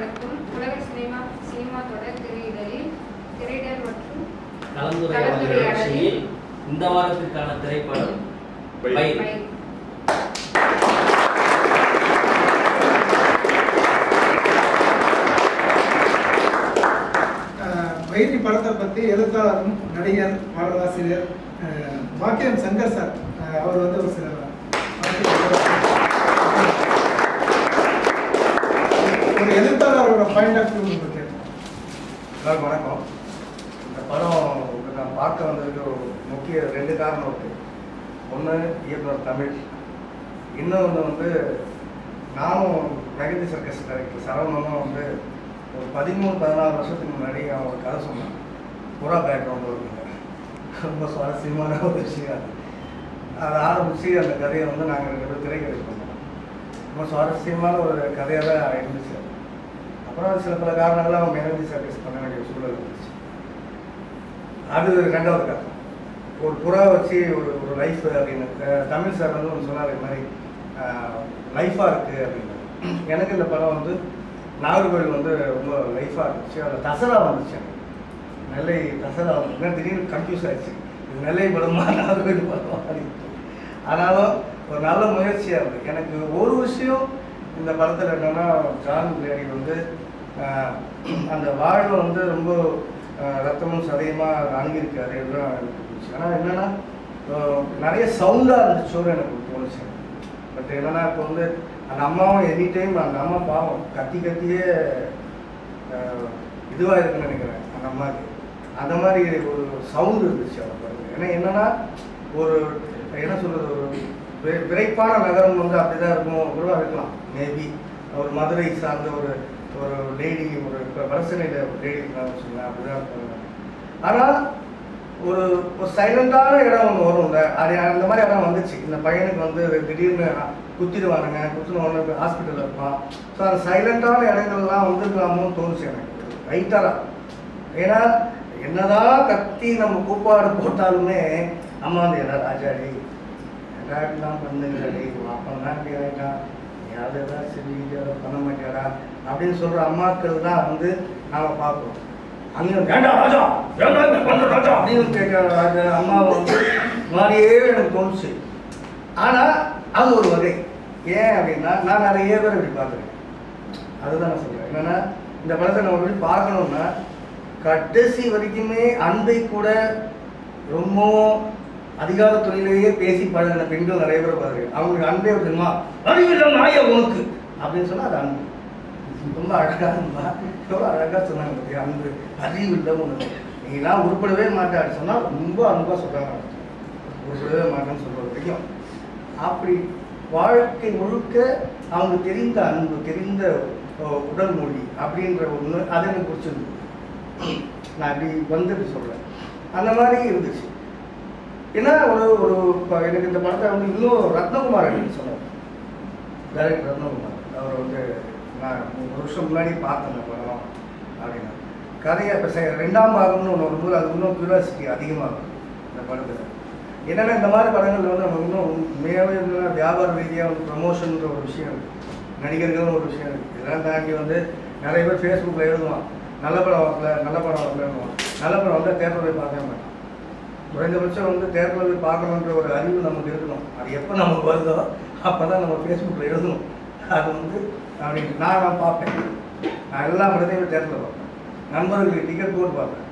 நடக்கும் உலக சினிமா தொடர் திரையிடல் மற்றும் கலந்துரையாடலில் இந்த வாரத்திற்கான திரைப்படம் வைத்தி படத்தை பற்றி எழுத்தாளரும் நடிகர் பாடலாசிரியர் பாக்கியம் சங்கர் சார் அவர் வந்து ஒரு சில ஒரு எழுத்தாளரோட பாயிண்ட் ஆஃப் வியூ இருக்கு. எல்லாருக்கும் வணக்கம். இந்த படம் நான் பார்க்க வந்ததுக்கு ஒரு முக்கிய 2 காரணம் இருக்குது. ஒன்று இயக்குனர் தமிழ், இன்னொன்று வந்து நானும் மெகந்தி சர்க்கஸ் டைரக்டர் சரவணனும் வந்து ஒரு 13-14 வருஷத்துக்கு முன்னாடி அவன் ஒரு கதை சொன்னான். புறா பேக்ரவுண்டு வருங்க, ரொம்ப சுவாரஸ்யமான ஒரு விஷயம். அதை ஆரம்பித்து அந்த கதையை வந்து நாங்கள் 2 பேரும் திரைக்கதை பண்ணோம். ரொம்ப சுவாரஸ்யமான ஒரு கதையாக தான் இருந்துச்சு. அப்புறம் சில பல காரணங்களாக அவன் மெகந்தி சர்க்கஸ் பண்ண வேண்டிய சூழல் இருந்துச்சு. அது 2வது கதை. ஒரு புறா வச்சு ஒரு லைஃப் அப்படின்னு தமிழ் சார் வந்து ஒன்று சொன்னார், இது மாதிரி லைஃபாக இருக்குது அப்படின்னு. எனக்கு இந்த படம் வந்து நாகர்கோவில் வந்து ரொம்ப லைஃபாக இருந்துச்சு. அதில் தசரா வந்துச்சு, எனக்கு நெல்லை தசரா வந்துச்சுன்னா திடீர்னு கன்ஃபியூஸ் ஆகிடுச்சு, இது நெல்லை படமா நாகர்கோவில் படமா அப்படின்னு. ஆனாலும் ஒரு நல்ல முயற்சியாக இருந்தது. எனக்கு ஒரு விஷயம் இந்த படத்தில் என்னென்னா, ஜான் பிளேடி வந்து அந்த வாழ்வை வந்து ரொம்ப ரத்தமும் சதையுமாக அணுகிருக்காரு எல்லாம் எனக்கு இருந்துச்சு. ஆனால் என்னென்னா நிறைய சவுண்டாக இருந்துச்சோன்னு எனக்கு தோணுச்சு. பட் என்னென்னா இப்போ வந்து அந்த அம்மாவும் எனி டைம் அந்த அம்மா பாவம் கத்தியே இதுவாக இருக்குன்னு நினைக்கிறேன் அந்த அம்மாவுக்கு. அந்த மாதிரி ஒரு சவுண்டு இருந்துச்சு அவங்க பாருங்க. ஏன்னா என்னென்னா ஒரு என்ன சொல்கிறது, ஒரு விரைப்பான நகரம் வந்து அப்படி தான் இருக்கும் கூட இருக்கலாம். மேபி ஒரு மதுரை சார்ந்த ஒரு லேடி, ஒரு இப்போ வடசென்னையில் ஒரு லேடி இருந்தாலும் வச்சுக்கலாம், அப்படி தான் இருப்பாங்க. ஆனால் ஒரு சைலண்டான இடம் ஒன்று வரும்ல, அது அந்த மாதிரி இடம் வந்துச்சு. இந்த பையனுக்கு வந்து திடீர்னு குத்திடுவானுங்க, குத்துனவொன்னு ஹாஸ்பிட்டலில் இருப்பான். ஸோ அந்த சைலண்டான இடங்கள்லாம் வந்துருக்கலாமோன்னு தோணுச்சு எனக்கு ரைட்டாக. ஏன்னா என்னதான் கத்தி நம்ம கூப்பாடு போட்டாலுமே அம்மா வந்து என்ன ராஜாடி எல்லாருக்கெல்லாம் பண்ணுங்கடி, அப்பந்தான் இப்படி ஆகிட்டான், யாரு ஏதாவது சரி பண்ண மாட்டியாடா அப்படின்னு சொல்கிற அம்மாக்கள் தான் வந்து நாம் பார்க்குறோம். அங்கே வேண்டாம் ராஜா, வேண்டாம் ராஜா அப்படின்னு கேட்குற அம்மாவை வந்து மாதிரியே எனக்கு தோணுச்சு. ஆனால் அது ஒரு வகை. ஏன் அப்படின்னா நான் நிறைய பேர் இப்படி பார்க்குறேன். அதுதான் நான் சொல்கிறேன். என்னென்னா இந்த படத்தை நம்ம எப்படி பார்க்கணுன்னா, கடைசி வரைக்குமே அன்பை கூட ரொம்பவும் அதிகார துறையிலேயே பேசி பழகின பெண்கள் நிறைய பேர் பாருங்க. அவங்களுக்கு அன்பே அப்படிமா அறிவில்லை நாய உனக்கு அப்படின்னு சொன்னால் அது அன்பு. ரொம்ப அழகாக எவ்வளோ அழகாக சொன்னாங்க பற்றியா, அன்பு அறிவில்லை உனக்கு, நீங்களாம் உருப்படவே மாட்டான்னு சொன்னால் ரொம்ப அன்பாக சொல்கிறாங்க. உருப்படவே மாட்டேன்னு சொல்கிற வரைக்கும் அப்படி வாழ்க்கை முழுக்க அவங்க தெரிந்த அன்பு, தெரிந்த உடல் மொழி அப்படின்ற ஒன்று அது எனக்கு பிடிச்சிருந்தது. நான் இப்படி வந்துட்டு சொல்கிறேன், அந்த மாதிரி இருந்துச்சு. ஏன்னா எனக்கு இந்த படத்தை வந்து இன்னும் ரத்னகுமார் அப்படின்னு சொன்னார், டைரக்டர் ரத்னகுமார். அவர் வந்து நான் 3 வருஷம் முன்னாடி பார்த்தேன் இந்த படம் அப்படின்னா. கதையை இப்போ 2ஆம் பாகம்னு ஒன்று வரும்போது அது இன்னும் க்யூரியாசிட்டி அதிகமாகும் இந்த படத்தில். என்னென்னா இந்த மாதிரி படங்கள் வந்து நம்ம இன்னும் உண்மையாகவே இருந்தால் வியாபார ரீதியாக வந்து ப்ரமோஷன்ற ஒரு விஷயம் இருக்குது, நடிகர்கள்னு ஒரு விஷயம் இருக்குது. இதெல்லாம் தாண்டி வந்து நிறைய பேர் ஃபேஸ்புக்கில் எழுதுவான், நல்ல படம் வரல நல்ல படம் வரலன்னுவான். நல்ல படம் வந்தால் தேட்டரில் போய் பார்க்க மாட்டான். குறைந்தபட்சம் வந்து தேட்டரில் போய் பார்க்கணுன்ற ஒரு அறிவு நமக்கு இருக்கணும். அது எப்போ நமக்கு வருதோ அப்போ தான் நம்ம ஃபேஸ்புக்கில் எழுதணும். அது வந்து அப்படின்னு நான் பார்ப்பேன். நான் எல்லா படத்தையும் தேட்டரில் பார்ப்பேன். நண்பர்களுக்கு டிக்கெட் போட்டு பார்ப்பேன்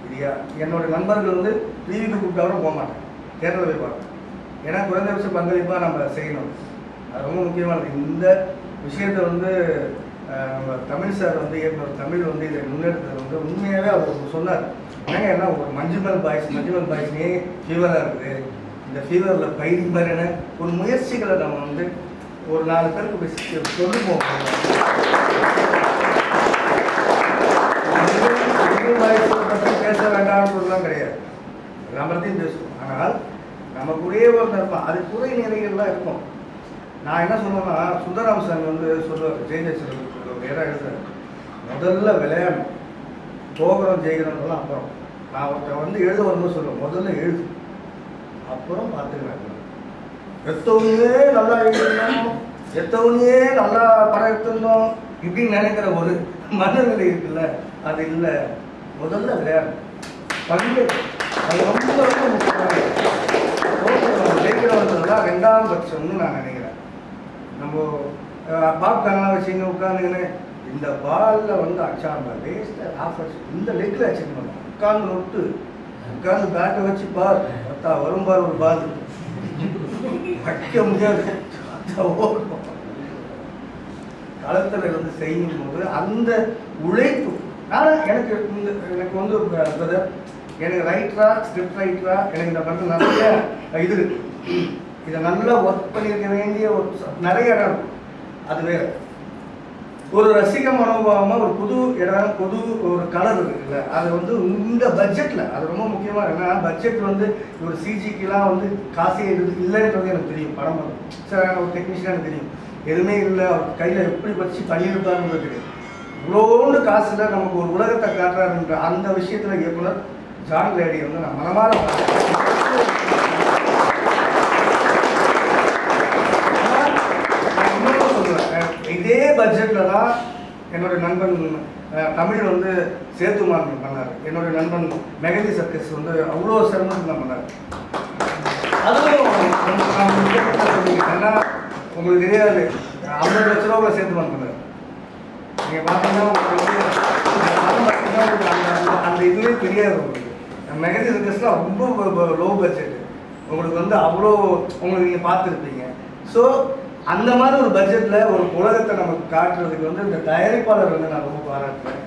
இல்லையா. என்னுடைய நண்பர்கள் வந்து டிவிக்கு கூப்பிட்டா கூட போக மாட்டேன், தேட்டரில் போய் பார்ப்பேன். ஏன்னா குறைந்தபட்ச பங்களிப்பாக நம்ம செய்யணும். அது ரொம்ப முக்கியமானது. இந்த விஷயத்தை வந்து நம்ம தமிழ் சார் வந்து இயக்குனர் தமிழ் வந்து இதை முன்னெடுத்தது வந்து உண்மையாகவே அவர் சொன்னார். ஏங்க என்ன ஒரு மஞ்சுமல் பாய்ஸ்னே ஃபீவராக இருக்குது, இந்த ஃபீவரில் பயிரி மாதிரியான ஒரு முயற்சிகளை நம்ம வந்து ஒரு 4 பேருக்கு கொண்டு போகணும். பேச வேண்டாம்ன்றதுலாம் கிடையாது, எல்லா படத்தையும் பேசுவோம். ஆனால் நம்ம கூடயே ஒரு இருப்போம், அது குறை நிறைகள்லாம் இருக்கும். நான் என்ன சொல்லுவேன்னா, சுந்தரராமசாமி வந்து சொல்லுவார், ஜெயஜெயசன் ஒரு இடம் எழுதுறாரு, முதல்ல விளையாடணும், போகிறோம் ஜெயிக்கிறோம்லாம் அப்புறம். நான் ஒருத்தர் வந்து எழுத வரும்போது சொல்லுவேன், முதல்ல எழுது அப்புறம் பார்த்துக்கலாம். எத்தவனையே நல்லா எழுதணும், எத்தவனையே நல்லா படம் எடுத்துருந்தோம், இப்படின்னு நினைக்கிற ஒரு மனநிலை இருக்குல்ல, அது இல்லை. முதல்ல விளையாடு பங்கு, அது ரொம்ப ரொம்ப முக்கியமான ஜெயிக்கிறவங்கதான் 2ஆம் பட்சம்னு நான் நினைக்கிறேன். நம்ம பாப்கார்லாம் வச்சுங்க உட்காந்துங்கன்னு இந்த பாலில் வந்து அடிச்சாங்க வேஸ்ட்டாக ஆஃபர்ஸ் இந்த லெக்கில் அடிச்சுக்கணும். உட்காந்து நொட்டு உட்காந்து பேட்டை வச்சு பார் பத்தா வரும் பார் ஒரு பால் வைக்க முடியாது. களத்தில் இருந்து செய்யும் போது அந்த உழைப்பு எனக்கு வந்து எனக்கு ரைட்டரா ஸ்கிரிப்ட் ரைட்டரா எனக்கு இந்த படத்தில் நிறைய இது இருக்கு. இதை நல்லா ஒர்க் பண்ணியிருக்க வேண்டிய ஒரு நிறைய இடம் இருக்கும். அது வேற ஒரு ரசிக மனோபாவமாக ஒரு புது இடம் புது ஒரு கலர் இருக்குல்ல, அது வந்து இந்த பட்ஜெட்டில் அது ரொம்ப முக்கியமாக. ஏன்னா பட்ஜெட் வந்து ஒரு சிஜிக்கெலாம் வந்து காசே இல்லைன்றது எனக்கு தெரியும். படம் சார் ஒரு டெக்னீஷியனாக எனக்கு தெரியும். எதுவுமே இல்லை, அவர் கையில் எப்படி வச்சு பண்ணியிருப்பாருன்னு தெரியும். இவ்வளோண்டு காசில் நமக்கு ஒரு உலகத்தை காட்டுறாருன்ற அந்த விஷயத்தில் இயக்குனர் ஜான் லேடி வந்து நான் மனமாற இன்னொன்று சொல்லுவேன். இதே பட்ஜெட்டில் தான் என்னுடைய நண்பன் தமிழ் வந்து சேத்துமான் பண்ணார். என்னுடைய நண்பன் மெகதி சர்க்கஸ் வந்து அவ்வளோ சிரமத்தில் தான் பண்ணார். அதுவும் ஏன்னா உங்களுக்கு தெரியாது 50 லட்ச ரூபாய் சேத்துமான் பண்ணார். நீங்கள் பார்த்தீங்கன்னா அந்த இதுவே தெரியாது உங்களுக்கு. மெகதி சர்க்கஸ்லாம் ரொம்ப லோ பட்ஜெட், உங்களுக்கு வந்து அவ்வளோ உங்களுக்கு நீங்கள் பார்த்துருப்பீங்க. ஸோ அந்த மாதிரி ஒரு பட்ஜெட்டில் ஒரு உலகத்தை நமக்கு காட்டுறதுக்கு வந்து இந்த தயாரிப்பாளர் வந்து நான் ரொம்ப பாராட்டுறேன்.